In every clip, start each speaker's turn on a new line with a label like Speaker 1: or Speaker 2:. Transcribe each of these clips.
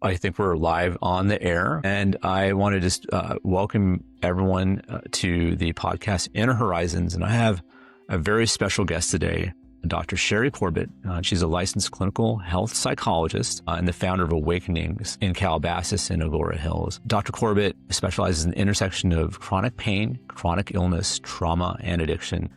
Speaker 1: I think we're live on the air, and I want to just welcome everyone to the podcast Inner Horizons. And I have a very special guest today, Dr. Shari Corbitt. She's a licensed clinical health psychologist and the founder of Awakenings in Calabasas and Agoura Hills. Dr. Corbitt specializes in the intersection of chronic pain, chronic illness, trauma, and addiction,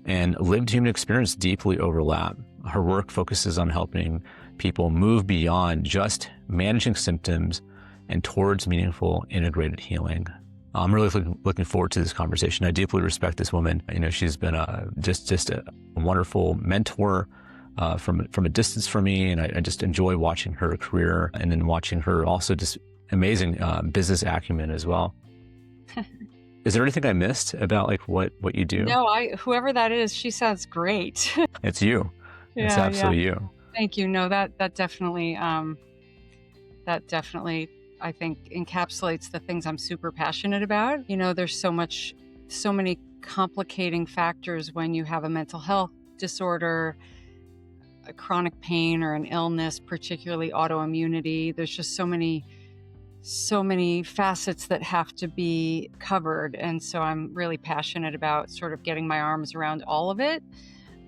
Speaker 1: and lived human experience deeply overlap. Her work focuses on helping people move beyond just managing symptoms and towards meaningful integrated healing. I'm really looking forward to this conversation. I deeply respect this woman. You know, she's been just a wonderful mentor from a distance for me, and I just enjoy watching her career and then watching her also just amazing business acumen as well. Is there anything I missed about like what you do?
Speaker 2: No, whoever that is, she sounds great.
Speaker 1: It's you. It's absolutely you.
Speaker 2: Thank you. No, that definitely I think encapsulates the things I'm super passionate about. You know, there's so many complicating factors when you have a mental health disorder, a chronic pain, or an illness, particularly autoimmunity. There's just so many facets that have to be covered. And so I'm really passionate about sort of getting my arms around all of it,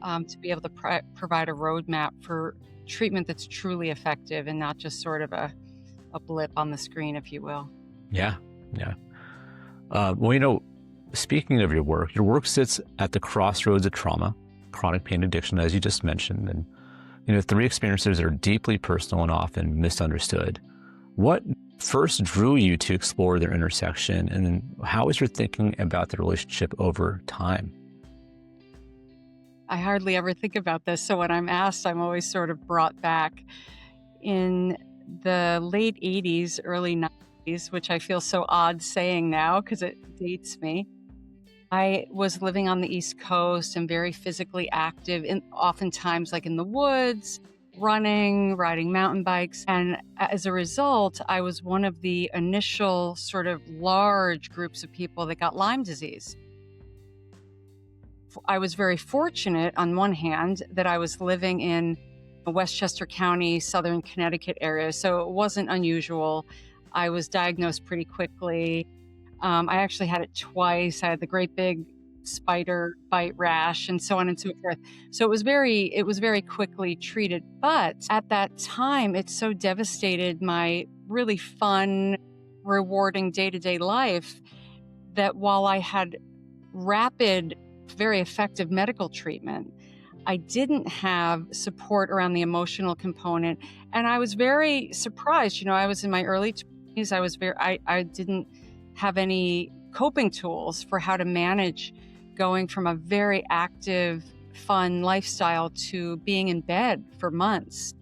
Speaker 2: to be able to provide a roadmap for treatment that's truly effective and not just sort of a blip on the screen, if you will.
Speaker 1: Yeah. Well, you know, speaking of your work sits at the crossroads of trauma, chronic pain, addiction, as you just mentioned. And, you know, three experiences are deeply personal and often misunderstood. What first drew you to explore their intersection? And then how was your thinking about the relationship over time?
Speaker 2: I hardly ever think about this. So when I'm asked, I'm always sort of brought back in the late 80s, early 90s, which I feel so odd saying now because it dates me. I was living on the East Coast and very physically active, oftentimes like in the woods, running, riding mountain bikes. And as a result, I was one of the initial sort of large groups of people that got Lyme disease. I was very fortunate on one hand that I was living in Westchester County, Southern Connecticut area, so it wasn't unusual. I was diagnosed pretty quickly. I actually had it twice. I had the great big spider bite rash and so on and so forth. So it was very quickly treated. But at that time, it so devastated my really fun, rewarding day-to-day life that while I had rapid, very effective medical treatment, I didn't have support around the emotional component. And I was very surprised. You know, I was in my early 20s. I didn't have any coping tools for how to manage going from a very active, fun lifestyle to being in bed for months,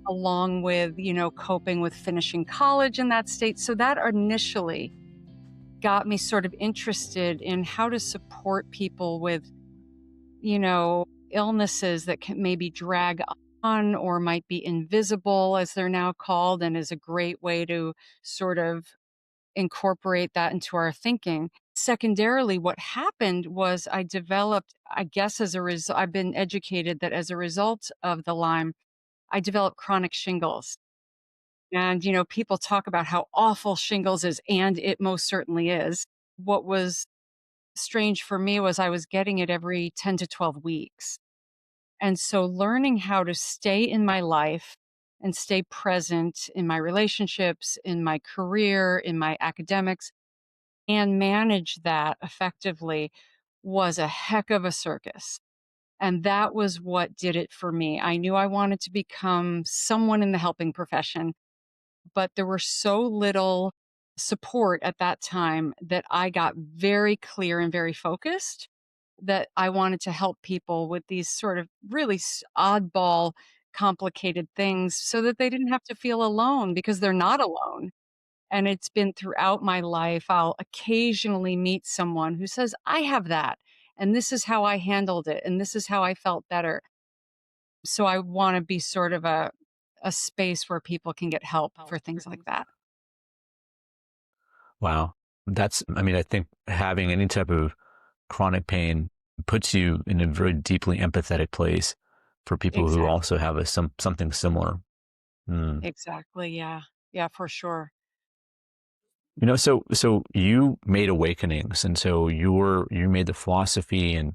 Speaker 2: along with, you know, coping with finishing college in that state. So that initially got me sort of interested in how to support people with, you know, illnesses that can maybe drag on or might be invisible, as they're now called, and is a great way to sort of incorporate that into our thinking. Secondarily, what happened was I developed, I guess as a result, I've been educated that as a result of the Lyme, I developed chronic shingles. And, you know, people talk about how awful shingles is, and it most certainly is. What was strange for me was I was getting it every 10 to 12 weeks. And so learning how to stay in my life and stay present in my relationships, in my career, in my academics, and manage that effectively was a heck of a circus. And that was what did it for me. I knew I wanted to become someone in the helping profession, but there were so little support at that time that I got very clear and very focused that I wanted to help people with these sort of really oddball, complicated things so that they didn't have to feel alone, because they're not alone. And it's been throughout my life. I'll occasionally meet someone who says, I have that, and this is how I handled it, and this is how I felt better. So I want to be sort of a space where people can get help for things like that.
Speaker 1: Wow. I mean, I think having any type of chronic pain puts you in a very deeply empathetic place for people who
Speaker 2: Exactly.
Speaker 1: also have something similar.
Speaker 2: Exactly. Yeah. Yeah, for sure.
Speaker 1: So you made awakenings, and so you made the philosophy, and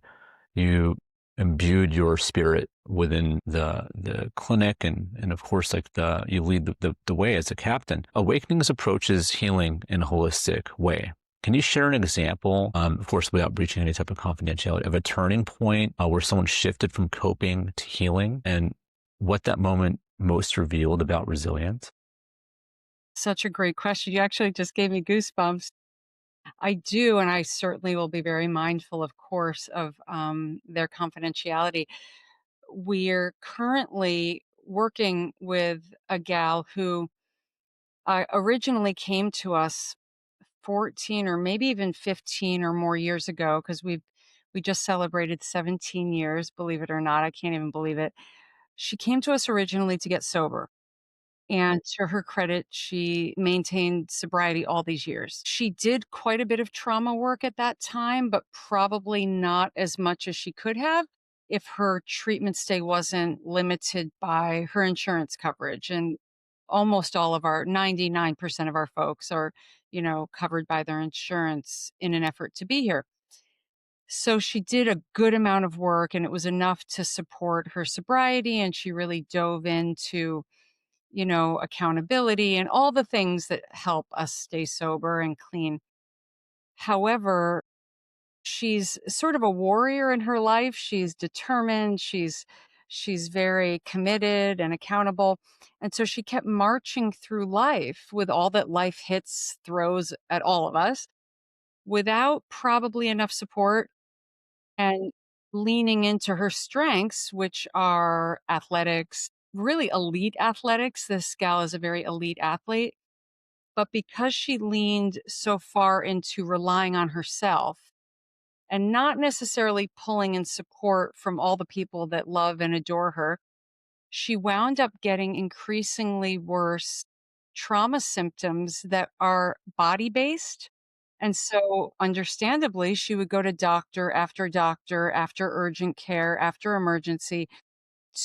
Speaker 1: you imbued your spirit within the clinic, and of course, like you lead the way as a captain. Awakenings approaches healing in a holistic way. Can you share an example, of course, without breaching any type of confidentiality, of a turning point where someone shifted from coping to healing, and what that moment most revealed about resilience?
Speaker 2: Such a great question. You actually just gave me goosebumps. I do, and I certainly will be very mindful, of course, of their confidentiality. We're currently working with a gal who originally came to us 14 or maybe even 15 or more years ago, because we just celebrated 17 years, believe it or not. I can't even believe it. She came to us originally to get sober. And to her credit, she maintained sobriety all these years. She did quite a bit of trauma work at that time, but probably not as much as she could have if her treatment stay wasn't limited by her insurance coverage. And almost all of our 99% of our folks are, covered by their insurance in an effort to be here. So she did a good amount of work and it was enough to support her sobriety. And she really dove into accountability and all the things that help us stay sober and clean. However, she's sort of a warrior in her life. She's determined, she's very committed and accountable. And so she kept marching through life with all that life hits, throws at all of us without probably enough support and leaning into her strengths, which are athletics, really elite athletics. This gal is a very elite athlete. But because she leaned so far into relying on herself and not necessarily pulling in support from all the people that love and adore her, she wound up getting increasingly worse trauma symptoms that are body based. And so, understandably, she would go to doctor, after urgent care, after emergency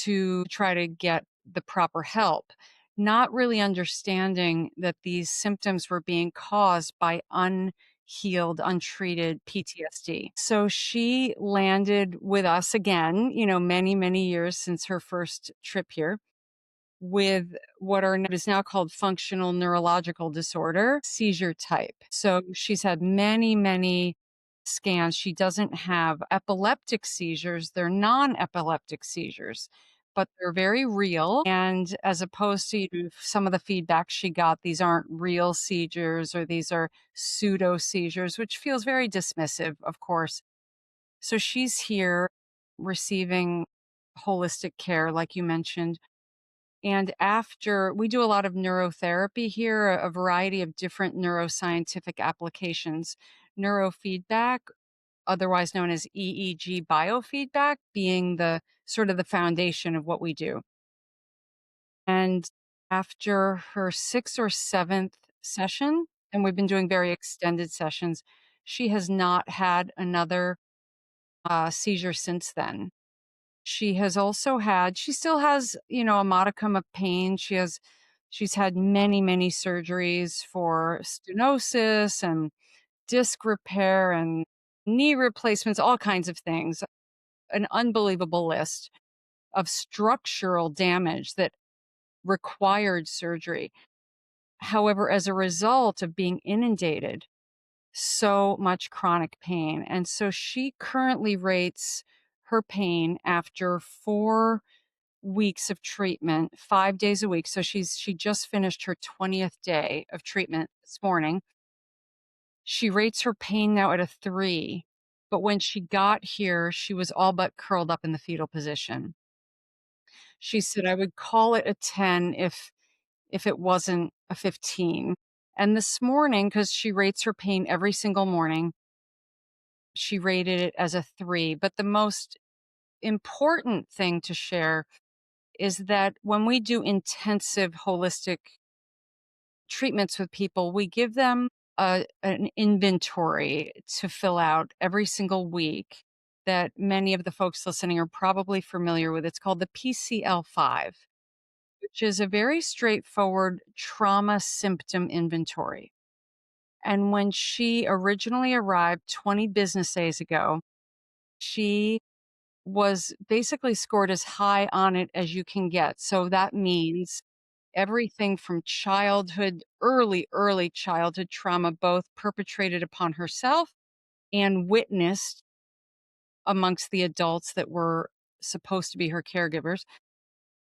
Speaker 2: to try to get the proper help, not really understanding that these symptoms were being caused by unhealed, untreated PTSD. So she landed with us again, many, many years since her first trip here with is now called functional neurological disorder, seizure type. So she's had many, many scans. She doesn't have epileptic seizures. They're non-epileptic seizures, but they're very real. And as opposed to some of the feedback she got, these aren't real seizures or these are pseudo seizures, which feels very dismissive, of course. So she's here receiving holistic care, like you mentioned, and after we do a lot of neurotherapy here, a variety of different neuroscientific applications, neurofeedback, otherwise known as EEG biofeedback, being the sort of the foundation of what we do. And after her sixth or seventh session, and we've been doing very extended sessions, she has not had another seizure since then. She still has, a modicum of pain. She's had many, many surgeries for stenosis and disc repair and knee replacements, all kinds of things. An unbelievable list of structural damage that required surgery. However, as a result of being inundated, so much chronic pain. And so she currently rates her pain after 4 weeks of treatment, 5 days a week. So she just finished her 20th day of treatment this morning. She rates her pain now at a 3, but when she got here, she was all but curled up in the fetal position. She said, I would call it a 10 if it wasn't a 15. And this morning, because she rates her pain every single morning, she rated it as a 3. But the most important thing to share is that when we do intensive holistic treatments with people, we give them an inventory to fill out every single week that many of the folks listening are probably familiar with. It's called the PCL5, which is a very straightforward trauma symptom inventory. And when she originally arrived 20 business days ago, she was basically scored as high on it as you can get. So that means everything from childhood, early childhood trauma, both perpetrated upon herself and witnessed amongst the adults that were supposed to be her caregivers,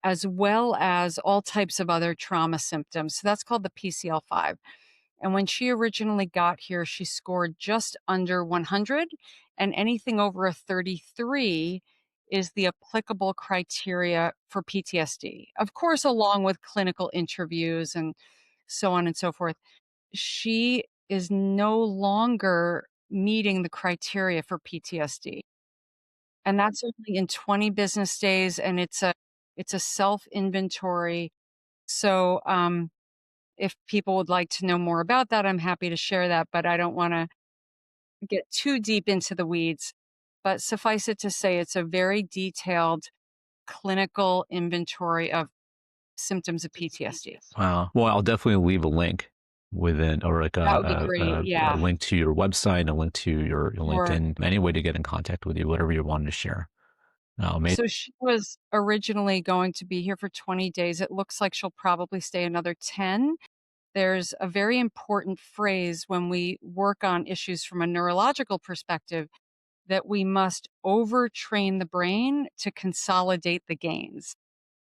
Speaker 2: as well as all types of other trauma symptoms. So that's called the PCL5. And when she originally got here, she scored just under 100, and anything over a 33 is the applicable criteria for PTSD. Of course, along with clinical interviews and so on and so forth. She is no longer meeting the criteria for PTSD. And that's only in 20 business days, and it's a self inventory. So, if people would like to know more about that, I'm happy to share that, but I don't wanna get too deep into the weeds. But suffice it to say, it's a very detailed clinical inventory of symptoms of PTSD.
Speaker 1: Wow. Well, I'll definitely leave a link within, or like
Speaker 2: That would be great,
Speaker 1: a
Speaker 2: yeah.
Speaker 1: link to your website, a link to your
Speaker 2: Or
Speaker 1: LinkedIn, any way to get in contact with you, whatever you wanted to share. Maybe.
Speaker 2: so she was originally going to be here for 20 days. It looks like she'll probably stay another 10. There's a very important phrase when we work on issues from a neurological perspective that we must overtrain the brain to consolidate the gains.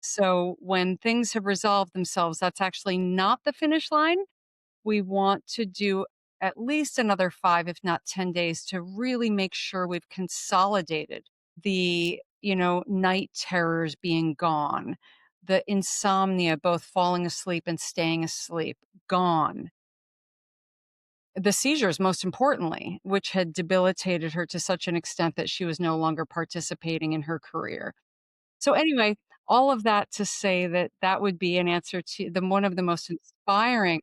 Speaker 2: So when things have resolved themselves, that's actually not the finish line. We want to do at least another 5, if not 10 days to really make sure we've consolidated the, night terrors being gone, the insomnia, both falling asleep and staying asleep, gone. The seizures, most importantly, which had debilitated her to such an extent that she was no longer participating in her career. So anyway, all of that to say that that would be an answer to the one of the most inspiring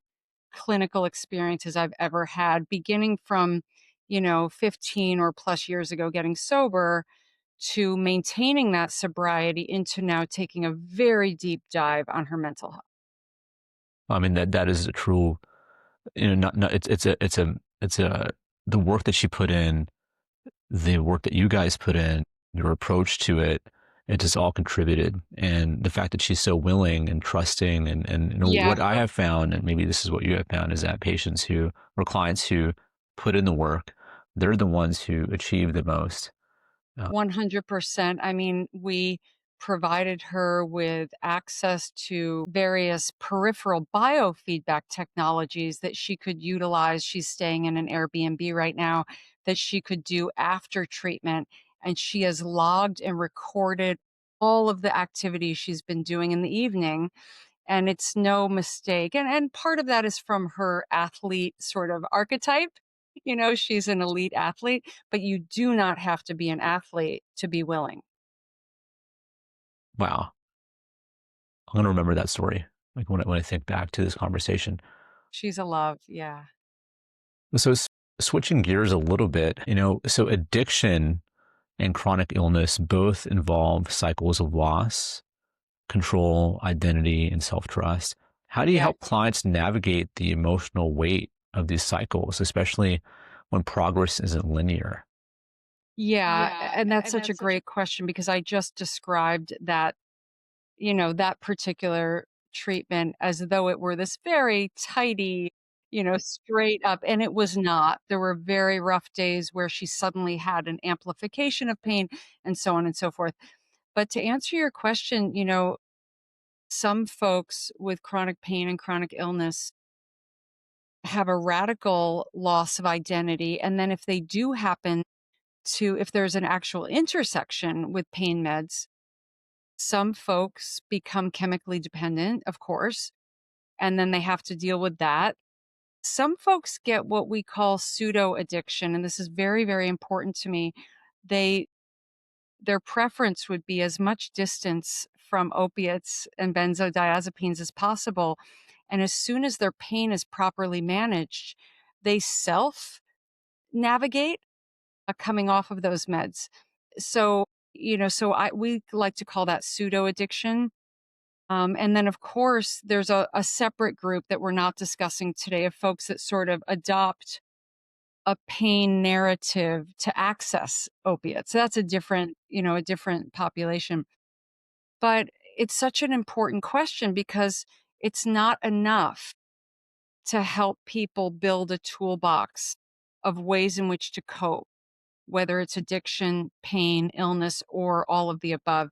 Speaker 2: clinical experiences I've ever had, beginning from, 15 or plus years ago getting sober to maintaining that sobriety into now taking a very deep dive on her mental health.
Speaker 1: I mean, that is a true, not it's a the work that she put in, the work that you guys put in, your approach to it, it just all contributed. And the fact that she's so willing and trusting, and
Speaker 2: Yeah,
Speaker 1: what I have found, and maybe this is what you have found, is that patients who, or clients who put in the work, they're the ones who achieve the most. Uh,
Speaker 2: 100%. I mean, we provided her with access to various peripheral biofeedback technologies that she could utilize. She's staying in an Airbnb right now that she could do after treatment. And she has logged and recorded all of the activities she's been doing in the evening. And it's no mistake. And part of that is from her athlete sort of archetype. She's an elite athlete, but you do not have to be an athlete to be willing.
Speaker 1: wow, I'm gonna remember that story. Like when I think back to this conversation.
Speaker 2: She's a love, yeah.
Speaker 1: So switching gears a little bit, so addiction and chronic illness both involve cycles of loss, control, identity, and self trust. How do you
Speaker 2: Yeah.
Speaker 1: help clients navigate the emotional weight of these cycles, especially when progress isn't linear?
Speaker 2: Yeah, and that's such a great question because I just described that, that particular treatment as though it were this very tidy, straight up, and it was not. There were very rough days where she suddenly had an amplification of pain and so on and so forth. But to answer your question, some folks with chronic pain and chronic illness have a radical loss of identity. And then if they do happen if there's an actual intersection with pain meds, some folks become chemically dependent, of course, and then they have to deal with that. Some folks get what we call pseudo addiction, and this is very, very important to me. They Their preference would be as much distance from opiates and benzodiazepines as possible. And as soon as their pain is properly managed, they self navigate coming off of those meds. So, we like to call that pseudo addiction. And then, of course, there's a separate group that we're not discussing today of folks that sort of adopt a pain narrative to access opiates. So that's a different, a different population. But it's such an important question because it's not enough to help people build a toolbox of ways in which to cope, whether it's addiction, pain, illness, or all of the above.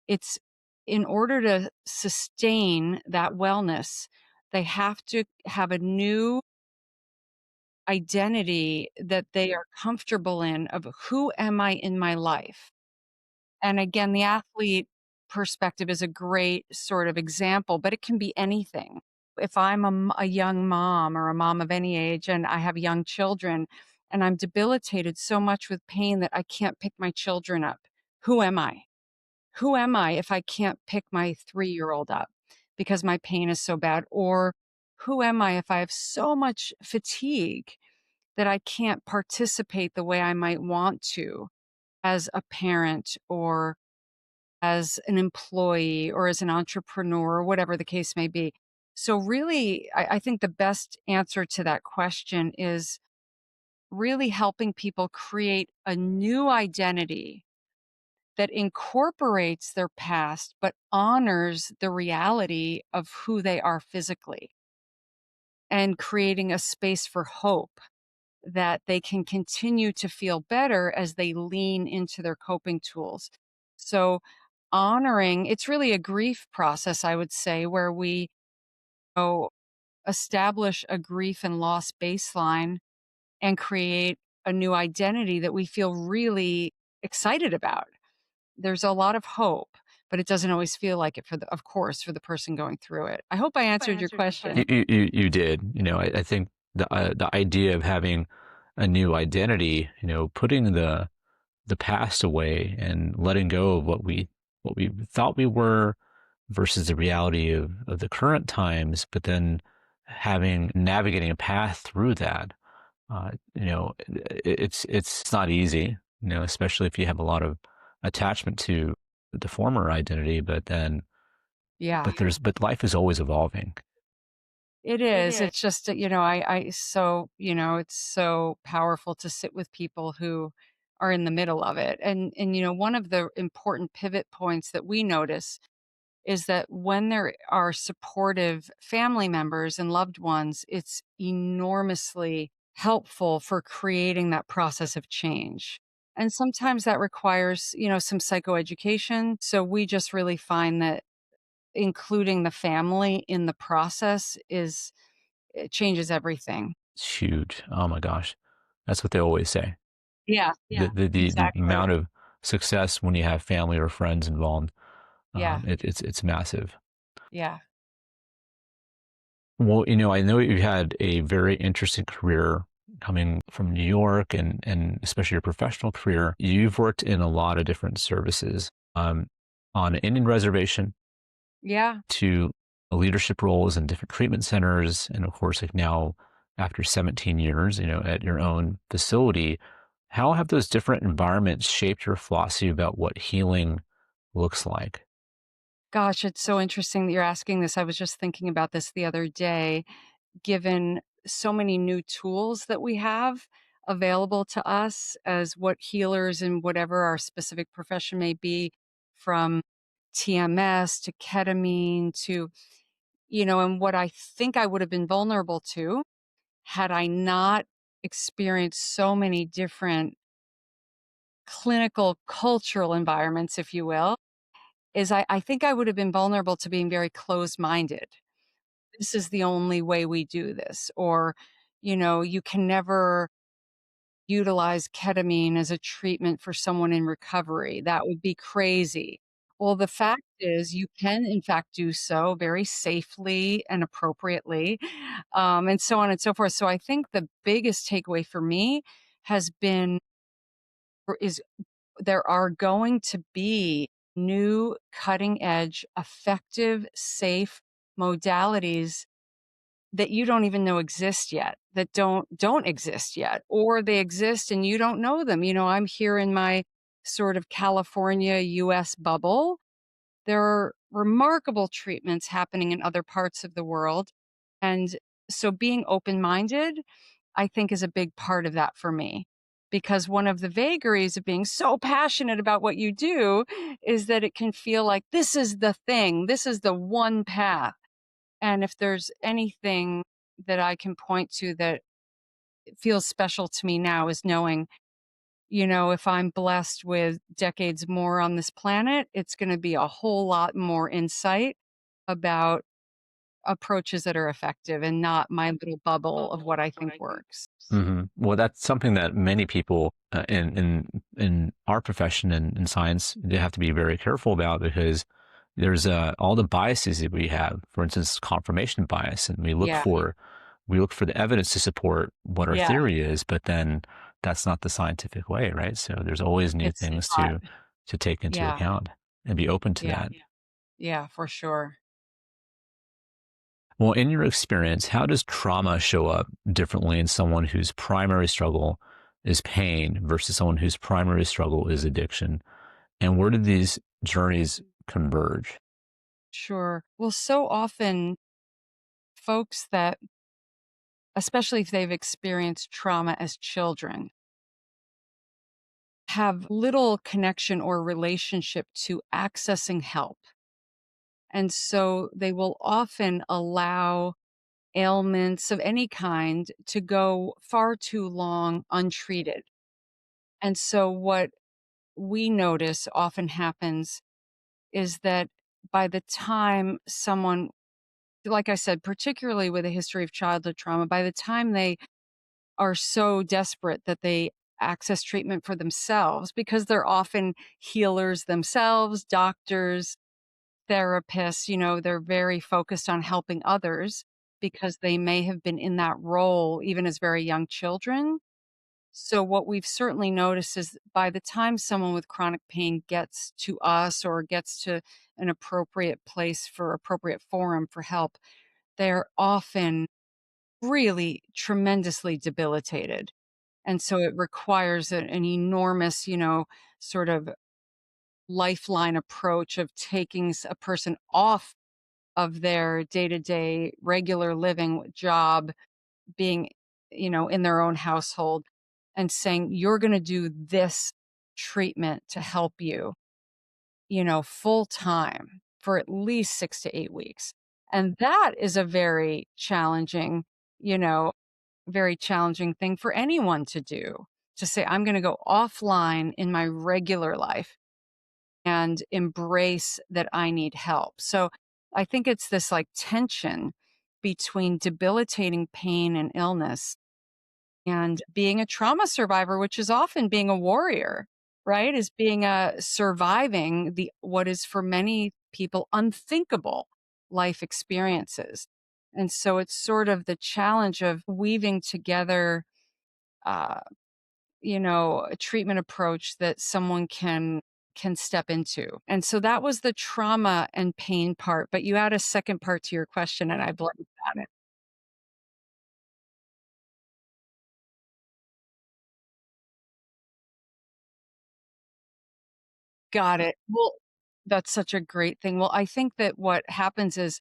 Speaker 2: It's in order to sustain that wellness, they have to have a new identity that they are comfortable in of who am I in my life? And again, the athlete perspective is a great sort of example, but it can be anything. If I'm a young mom or a mom of any age and I have young children and I'm debilitated so much with pain that I can't pick my children up, who am I? Who am I if I can't pick my 3-year-old up because my pain is so bad? Or who am I if I have so much fatigue that I can't participate the way I might want to as a parent or as an employee or as an entrepreneur or whatever the case may be? So, really, I think the best answer to that question is really helping people create a new identity that incorporates their past but honors the reality of who they are physically and creating a space for hope that they can continue to feel better as they lean into their coping tools. So, honoring it's really a grief process, I would say, where we oh, establish a grief and loss baseline and create a new identity that we feel really excited about. There's a lot of hope, but it doesn't always feel like it of course, for the person going through it. I hope I answered your question.
Speaker 1: You did. I think the idea of having a new identity, putting the past away and letting go of what we thought we were versus the reality of the current times, but then having navigating a path through that. It's not easy, especially if you have a lot of attachment to the former identity,
Speaker 2: Yeah.
Speaker 1: but life is always evolving.
Speaker 2: It is. It's just that, it's so powerful to sit with people who are in the middle of it. And one of the important pivot points that we notice is that when there are supportive family members and loved ones, it's enormously helpful for creating that process of change. And sometimes that requires, some psychoeducation. So we just really find that including the family in the process it changes everything.
Speaker 1: It's huge. Oh my gosh. That's what they always say.
Speaker 2: Yeah,
Speaker 1: The
Speaker 2: exactly.
Speaker 1: amount of success when you have family or friends involved,
Speaker 2: Yeah,
Speaker 1: it's massive.
Speaker 2: yeah.
Speaker 1: Well, I know you had a very interesting career coming from New York and especially your professional career. You've worked in a lot of different services, on an Indian reservation
Speaker 2: Yeah.
Speaker 1: to leadership roles in different treatment centers. And of course, like now after 17 years, at your own facility, how have those different environments shaped your philosophy about what healing looks like?
Speaker 2: Gosh, it's so interesting that you're asking this. I was just thinking about this the other day, given so many new tools that we have available to us as what healers in whatever our specific profession may be, from TMS to ketamine to, and what I think I would have been vulnerable to had I not experienced so many different clinical cultural environments, if you will, is I think I would have been vulnerable to being very closed minded. This is the only way we do this. Or, you can never utilize ketamine as a treatment for someone in recovery. That would be crazy. Well, the fact is, you can, in fact, do so very safely and appropriately, and so on and so forth. So I think the biggest takeaway for me has been, or is there are going to be new cutting edge, effective, safe modalities that you don't even know exist yet, that don't exist yet, or they exist and you don't know them. I'm here in my sort of California US bubble. There are remarkable treatments happening in other parts of the world. And so being open minded, I think, is a big part of that for me. Because one of the vagaries of being so passionate about what you do is that it can feel like this is the thing, this is the one path. And if there's anything that I can point to that feels special to me now is knowing, if I'm blessed with decades more on this planet, it's going to be a whole lot more insight about approaches that are effective and not my little bubble of what I think works.
Speaker 1: Well, that's something that many people in our profession and in science, they have to be very careful about because there's all the biases that we have. For instance, confirmation bias, and
Speaker 2: Yeah.
Speaker 1: we look for the evidence to support what our
Speaker 2: Yeah.
Speaker 1: theory is, but then that's not the scientific way, right? So there's always new
Speaker 2: It's
Speaker 1: things
Speaker 2: not.
Speaker 1: to take into
Speaker 2: Yeah.
Speaker 1: account and be open to
Speaker 2: Yeah.
Speaker 1: that.
Speaker 2: Yeah, for sure.
Speaker 1: Well, in your experience, how does trauma show up differently in someone whose primary struggle is pain versus someone whose primary struggle is addiction? And where do these journeys converge?
Speaker 2: Sure. Well, so often folks that, especially if they've experienced trauma as children, have little connection or relationship to accessing help. And so they will often allow ailments of any kind to go far too long untreated. And so what we notice often happens is that by the time someone, like I said, particularly with a history of childhood trauma, by the time they are so desperate that they access treatment for themselves, because they're often healers themselves, doctors, therapists, they're very focused on helping others because they may have been in that role even as very young children. So, what we've certainly noticed is by the time someone with chronic pain gets to us or gets to an appropriate place for appropriate forum for help, they're often really tremendously debilitated. And so it requires an enormous, sort of lifeline approach of taking a person off of their day-to-day regular living job, being, in their own household and saying, you're going to do this treatment to help you, full time for at least 6 to 8 weeks. And that is a you know, very challenging thing for anyone to do, to say, I'm going to go offline in my regular life and embrace that I need help. So I think it's this like tension between debilitating pain and illness and being a trauma survivor, which is often being a warrior, right? Is being a surviving the what is for many people unthinkable life experiences. And so it's sort of the challenge of weaving together uh, a treatment approach that someone can step into. And so that was the trauma and pain part, but you add a second part to your question and I blanked on it. Got it. Well, that's such a great thing. Well, I think that what happens is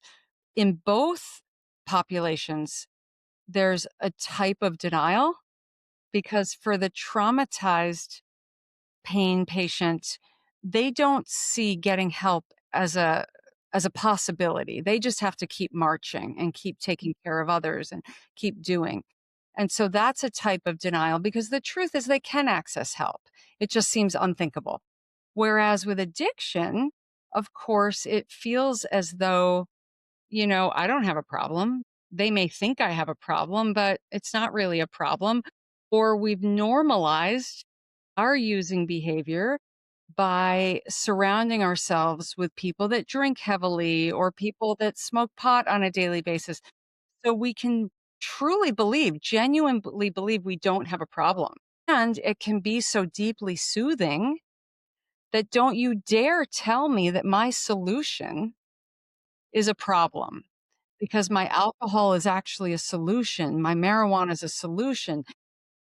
Speaker 2: in both populations, there's a type of denial because for the traumatized pain patient, they don't see getting help as a possibility. They just have to keep marching and keep taking care of others and keep doing. And so that's a type of denial because the truth is they can access help. It just seems unthinkable. Whereas with addiction, of course, it feels as though, I don't have a problem. They may think I have a problem, but it's not really a problem. Or we've normalized our using behavior by surrounding ourselves with people that drink heavily or people that smoke pot on a daily basis. So we can truly believe, genuinely believe we don't have a problem. And it can be so deeply soothing that don't you dare tell me that my solution is a problem because my alcohol is actually a solution. My marijuana is a solution.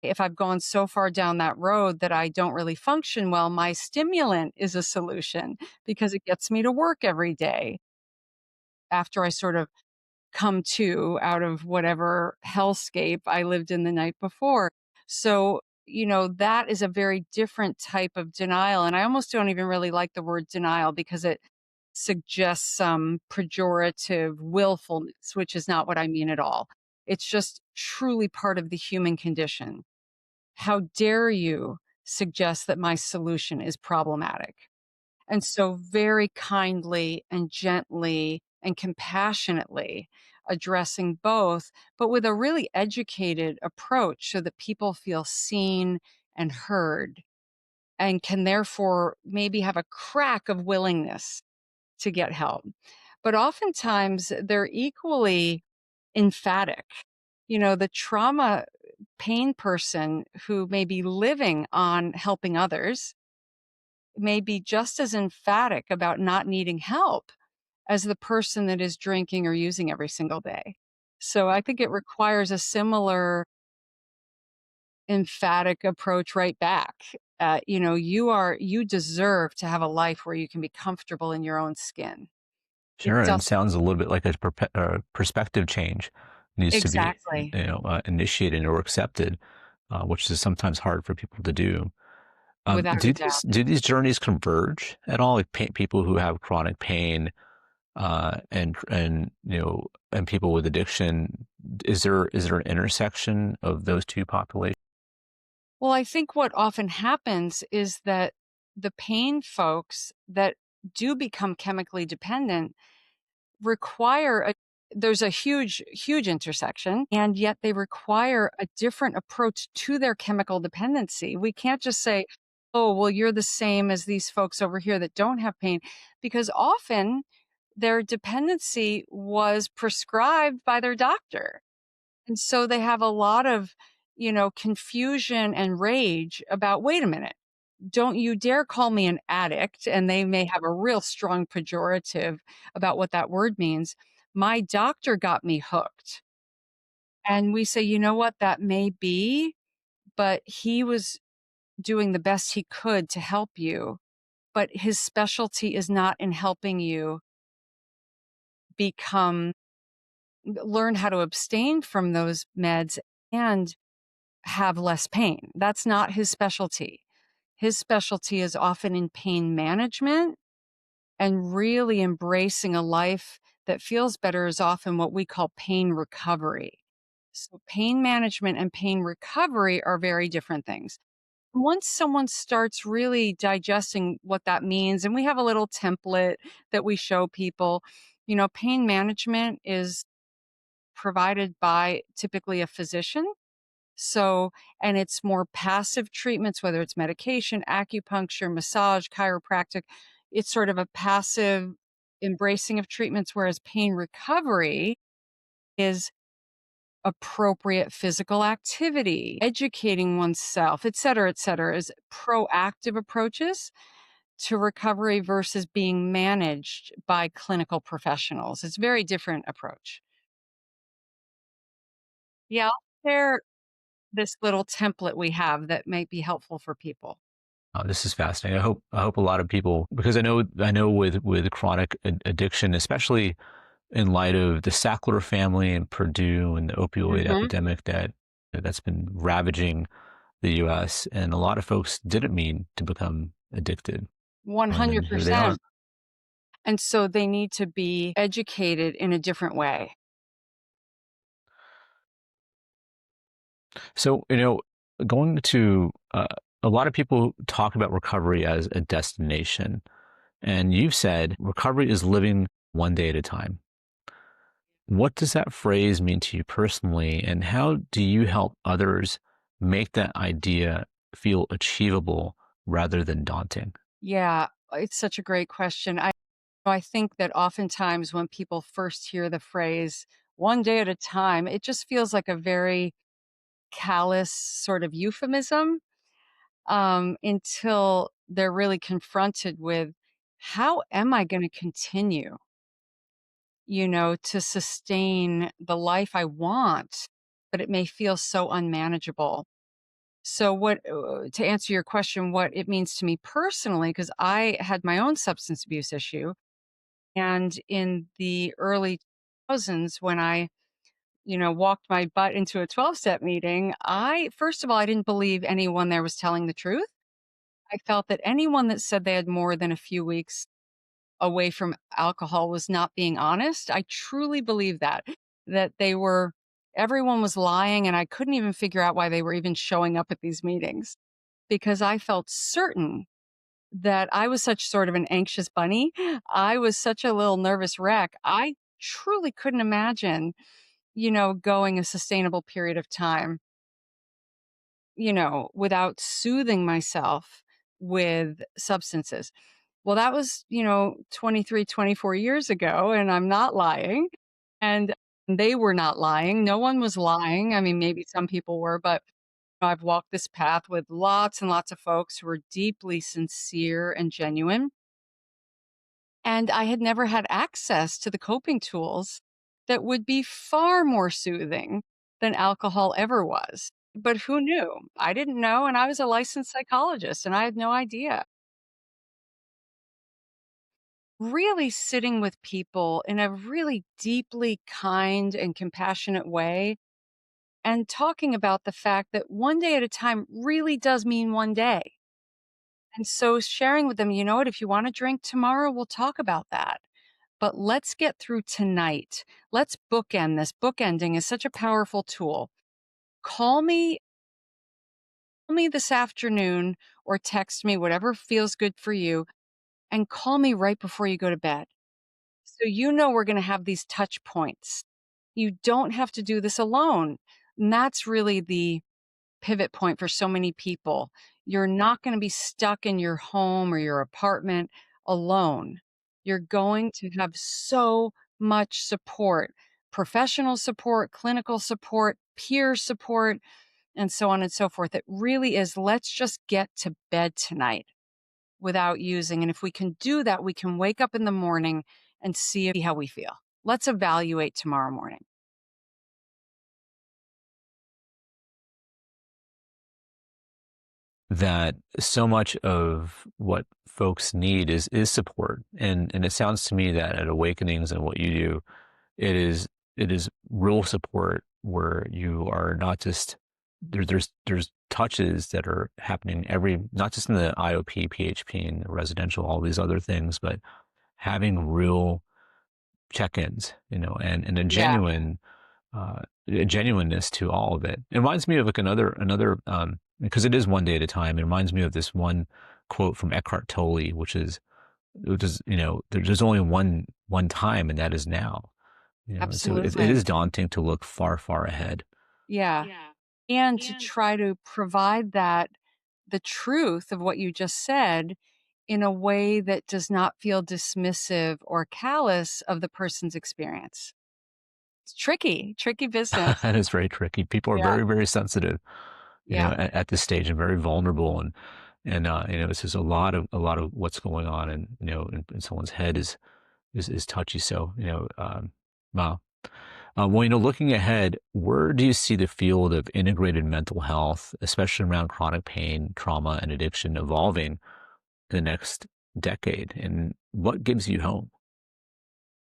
Speaker 2: If I've gone so far down that road that I don't really function well, my stimulant is a solution because it gets me to work every day after I sort of come to out of whatever hellscape I lived in the night before. So, that is a very different type of denial. And I almost don't even really like the word denial because it suggests some pejorative willfulness, which is not what I mean at all. It's just truly part of the human condition. How dare you suggest that my solution is problematic? And so, very kindly and gently and compassionately addressing both, but with a really educated approach so that people feel seen and heard and can therefore maybe have a crack of willingness to get help. But oftentimes they're equally emphatic. The trauma pain person who may be living on helping others may be just as emphatic about not needing help as the person that is drinking or using every single day. So I think it requires a similar emphatic approach right back. You deserve to have a life where you can be comfortable in your own skin. It
Speaker 1: Sure, and
Speaker 2: doesn't.
Speaker 1: sounds a little bit like a perspective change needs to be,
Speaker 2: Exactly.
Speaker 1: initiated or accepted, which is sometimes hard for people to do.
Speaker 2: Without a
Speaker 1: Do
Speaker 2: doubt.
Speaker 1: these journeys converge at all? Like people who have chronic pain, and people with addiction. Is there an intersection of those two populations?
Speaker 2: Well, I think what often happens is that the pain folks that do become chemically dependent require there's a huge intersection, and yet they require a different approach to their chemical dependency. We can't just say, oh, well, you're the same as these folks over here that don't have pain, because often their dependency was prescribed by their doctor. And so they have a lot of, confusion and rage about, wait a minute, don't you dare call me an addict. And they may have a real strong pejorative about what that word means. My doctor got me hooked. And we say, you know what, that may be, but he was doing the best he could to help you. But his specialty is not in helping you become, learn how to abstain from those meds and have less pain. That's not his specialty. His specialty is often in pain management, and really embracing a life that feels better is often what we call pain recovery. So, pain management and pain recovery are very different things. Once someone starts really digesting what that means, and we have a little template that we show people, pain management is provided by typically a physician. So, and it's more passive treatments, whether it's medication, acupuncture, massage, chiropractic. It's sort of a passive embracing of treatments, whereas pain recovery is appropriate physical activity, educating oneself, et cetera, is proactive approaches to recovery versus being managed by clinical professionals. It's a very different approach. Yeah, I'll share this little template we have that might be helpful for people.
Speaker 1: This is fascinating. I hope a lot of people, because I know with chronic addiction, especially in light of the Sackler family and Purdue and the opioid
Speaker 2: Mhm.
Speaker 1: epidemic that's been ravaging the U.S. and a lot of folks didn't mean to become addicted, and then here they are.
Speaker 2: 100%. And so they need to be educated in a different way.
Speaker 1: So going to a lot of people talk about recovery as a destination, and you've said recovery is living one day at a time. What does that phrase mean to you personally, and how do you help others make that idea feel achievable rather than daunting?
Speaker 2: Yeah, it's such a great question. I think that oftentimes when people first hear the phrase one day at a time, it just feels like a very callous sort of euphemism, until they're really confronted with, how am I going to continue, to sustain the life I want, but it may feel so unmanageable. So, to answer your question, what it means to me personally, because I had my own substance abuse issue. And in the early 2000s, when I, walked my butt into a 12-step meeting, first of all, I didn't believe anyone there was telling the truth. I felt that anyone that said they had more than a few weeks away from alcohol was not being honest. I truly believe that everyone was lying, and I couldn't even figure out why they were even showing up at these meetings because I felt certain that I was such sort of an anxious bunny. I was such a little nervous wreck. I truly couldn't imagine, going a sustainable period of time, without soothing myself with substances. Well, that was, 23, 24 years ago, and I'm not lying. And they were not lying. No one was lying. I mean, maybe some people were, but I've walked this path with lots and lots of folks who were deeply sincere and genuine. And I had never had access to the coping tools that would be far more soothing than alcohol ever was. But who knew? I didn't know. And I was a licensed psychologist and I had no idea. Really sitting with people in a really deeply kind and compassionate way and talking about the fact that one day at a time really does mean one day. And so sharing with them, you know what, if you want to drink tomorrow, we'll talk about that. But let's get through tonight. Let's bookend this. Bookending is such a powerful tool. Call me, call me this afternoon or text me, whatever feels good for you, and call me right before you go to bed. So we're going to have these touch points. You don't have to do this alone. And that's really the pivot point for so many people. You're not going to be stuck in your home or your apartment alone. You're going to have so much support, professional support, clinical support, peer support, and so on and so forth. It really is, let's just get to bed tonight without using. And if we can do that, we can wake up in the morning and see how we feel. Let's evaluate tomorrow morning.
Speaker 1: That so much of what folks need is support. And it sounds to me that at Awakenings and what you do, it is real support where you are not just there's touches that are happening not just in the IOP, PHP, and residential, all these other things, but having real check-ins, and
Speaker 2: Yeah,
Speaker 1: a genuineness to all of it. It reminds me of like another because it is one day at a time. It reminds me of this one quote from Eckhart Tolle, which is there's only one time, and that is now. So it
Speaker 2: absolutely.
Speaker 1: is daunting to look far, far ahead.
Speaker 2: Yeah. And to try to provide the truth of what you just said in a way that does not feel dismissive or callous of the person's experience. It's tricky, tricky business.
Speaker 1: That is very tricky. People are
Speaker 2: Yeah.
Speaker 1: very, very sensitive,
Speaker 2: Yeah.
Speaker 1: at this stage, and very vulnerable, and it's just a lot of what's going on, and in someone's head is touchy. So wow. Well, looking ahead, where do you see the field of integrated mental health, especially around chronic pain, trauma, and addiction, evolving in the next decade? And what gives you hope?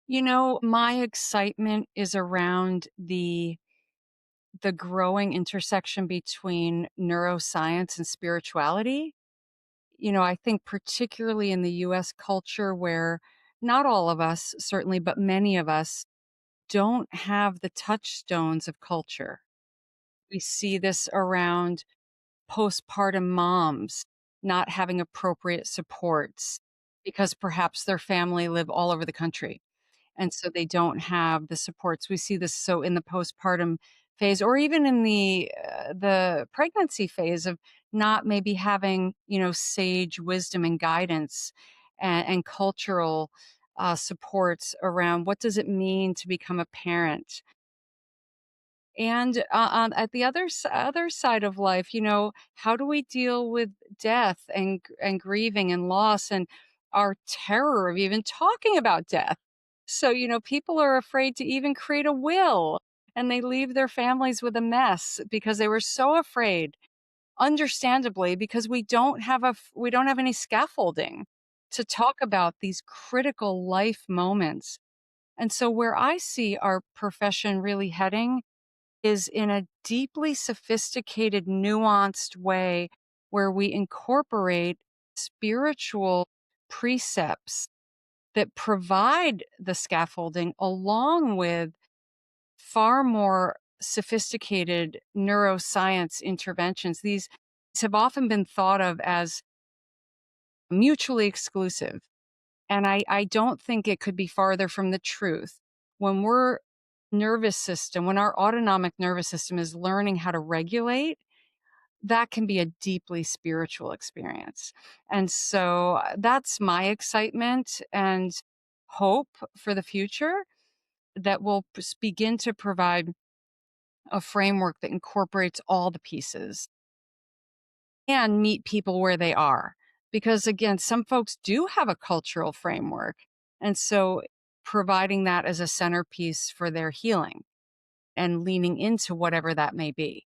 Speaker 2: My excitement is around the growing intersection between neuroscience and spirituality. I think particularly in the US culture where not all of us, certainly, but many of us don't have the touchstones of culture. We see this around postpartum moms not having appropriate supports because perhaps their family live all over the country. And so they don't have the supports. We see this so in the postpartum phase or even in the pregnancy phase of not maybe having, sage wisdom and guidance and cultural supports around what does it mean to become a parent. And at the other side of life, how do we deal with death and grieving and loss and our terror of even talking about death? So, people are afraid to even create a will, and they leave their families with a mess because they were so afraid understandably, because we don't have any scaffolding to talk about these critical life moments. And so where I see our profession really heading is in a deeply sophisticated, nuanced way where we incorporate spiritual precepts that provide the scaffolding along with far more sophisticated neuroscience interventions. These have often been thought of as mutually exclusive. And I don't think it could be farther from the truth. When when our autonomic nervous system is learning how to regulate, that can be a deeply spiritual experience. And so that's my excitement and hope for the future, that will begin to provide a framework that incorporates all the pieces and meet people where they are. Because again, some folks do have a cultural framework. And so providing that as a centerpiece for their healing and leaning into whatever that may be.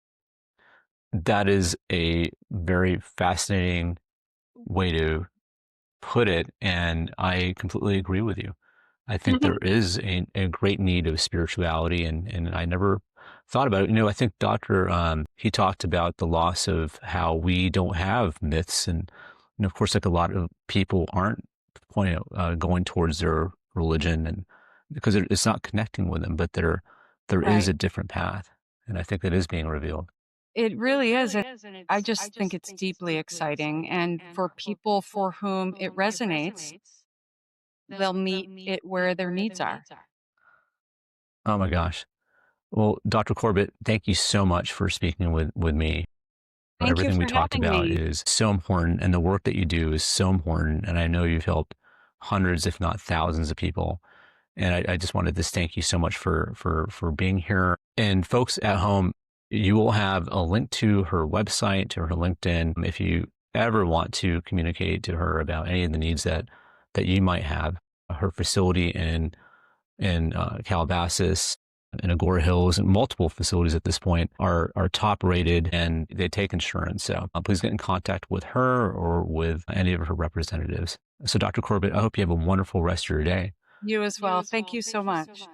Speaker 1: That is a very fascinating way to put it, and I completely agree with you. I think there is a great need of spirituality, and I never thought about it. I think Doctor, he talked about the loss of how we don't have myths, and of course, like a lot of people aren't going towards their religion, and because it's not connecting with them, but there is
Speaker 2: Right.
Speaker 1: a different path, and I think that is being revealed.
Speaker 2: It really is. And I just think it's deeply exciting. And for people for whom it resonates, they'll meet it where their needs are.
Speaker 1: Oh my gosh. Well, Dr. Corbitt, thank you so much for speaking with me.
Speaker 2: Thank you
Speaker 1: Everything we
Speaker 2: for
Speaker 1: talked
Speaker 2: having
Speaker 1: about
Speaker 2: me.
Speaker 1: is so important, and the work that you do is so important. And I know you've helped hundreds, if not thousands, of people. And I just wanted to thank you so much for being here. And folks at home, you will have a link to her website, to her LinkedIn, if you ever want to communicate to her about any of the needs that you might have. Her facility in Calabasas and Agora Hills and multiple facilities at this point are top rated, and they take insurance. So please get in contact with her or with any of her representatives. So Dr. Corbitt, I hope you have a wonderful rest of your day.
Speaker 2: You as well. Thank you so much.